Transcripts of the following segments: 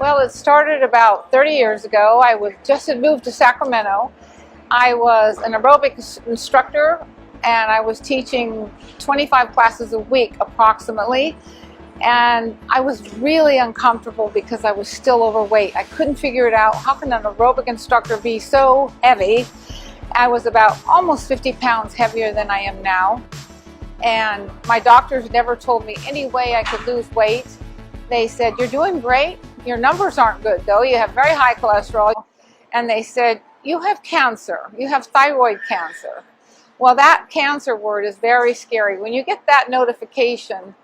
Well, it started about 30 years ago. I was just had moved to Sacramento. I was an aerobic instructor, and I was teaching 25 classes a week approximately. And I was really uncomfortable because I was still overweight. I couldn't figure it out. How can an aerobic instructor be so heavy? I was about almost 50 pounds heavier than I am now. And my doctors never told me any way I could lose weight. They said, "You're doing great. Your numbers aren't good though. You have very high cholesterol." And they said, "You have cancer. You have thyroid cancer." Well, that cancer word is very scary. When you get that notification,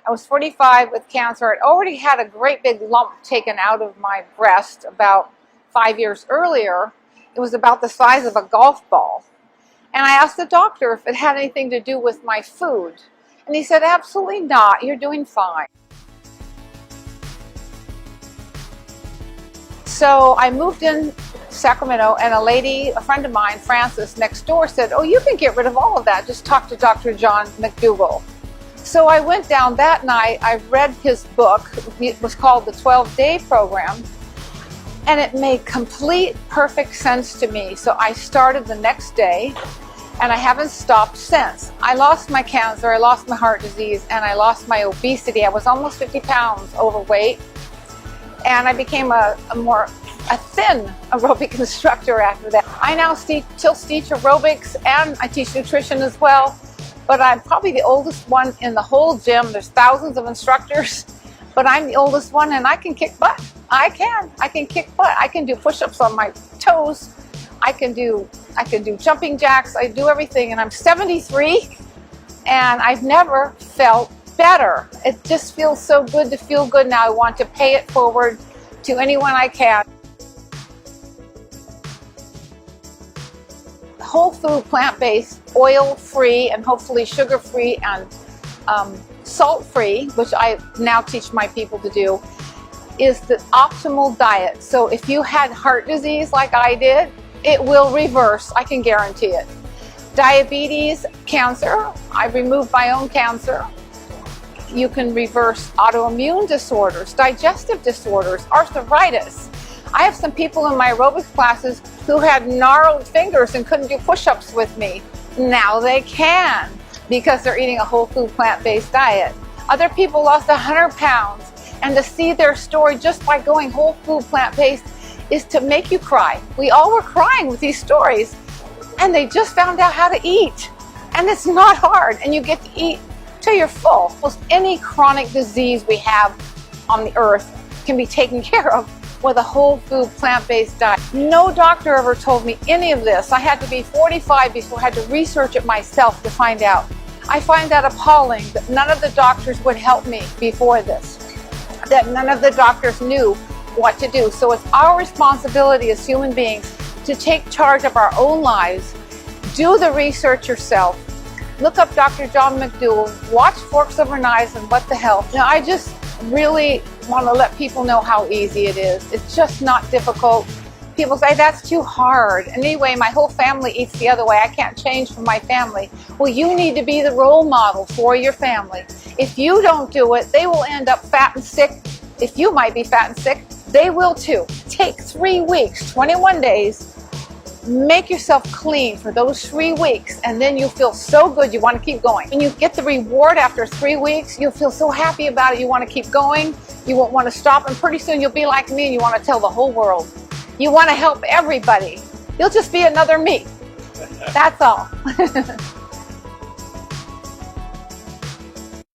I was 45 with cancer. I'd already had a great big lump taken out of my breast about 5 years earlier. It was about the size of a golf ball. And I asked the doctor if it had anything to do with my food. And he said, "Absolutely not. You're doing fine." So I moved in Sacramento, and a friend of mine, Frances, next door said, "Oh, you can get rid of all of that. Just talk to Dr. John McDougall." So I went down that night. I read his book. It was called the 12-Day Program, and it made complete, perfect sense to me. So I started the next day, and I haven't stopped since. I lost my cancer, I lost my heart disease, and I lost my obesity. I was almost 50 pounds overweight, and I became a thin aerobic instructor after that. I now still teach aerobics, and I teach nutrition as well. But I'm probably the oldest one in the whole gym. There's thousands of instructors, but I'm the oldest one, and I can kick butt. I can kick butt. I can do push-ups on my toes. I can do jumping jacks. I do everything, and I'm 73, and I've never felt better. It just feels so good to feel good now. I want to pay it forward to anyone I can. Whole food, plant-based, oil-free, and hopefully sugar-free and salt-free, which I now teach my people to do, is the optimal diet. So if you had heart disease like I did, it will reverse, I can guarantee it. Diabetes, cancer, I removed my own cancer. You can reverse autoimmune disorders, digestive disorders, arthritis. I have some people in my aerobics classes who had gnarled fingers and couldn't do push-ups with me. Now they can, because they're eating a whole food plant-based diet. Other people lost 100 pounds, and to see their story just by going whole food plant-based is to make you cry. We all were crying with these stories, and they just found out how to eat. And it's not hard, and you get to eat till you're full. Almost any chronic disease we have on the earth can be taken care of with a whole food plant-based diet. No doctor ever told me any of this. I had to be 45 before I had to research it myself to find out. I find that appalling that none of the doctors would help me before this, that none of the doctors knew what to do. So it's our responsibility as human beings to take charge of our own lives, do the research yourself, look up Dr. John McDougall, watch Forks Over Knives and What the Hell. Now, I just really want to let people know how easy it is. It's just not difficult. People say, "That's too hard." And anyway, my whole family eats the other way. I can't change for my family. Well, you need to be the role model for your family. If you don't do it, they will end up fat and sick. If you might be fat and sick, they will too. Take 3 weeks, 21 days. Make yourself clean for those 3 weeks, and then you feel so good you want to keep going. When you get the reward after 3 weeks, you'll feel so happy about it you want to keep going. You won't want to stop, and pretty soon you'll be like me and you want to tell the whole world. You want to help everybody. You'll just be another me. That's all.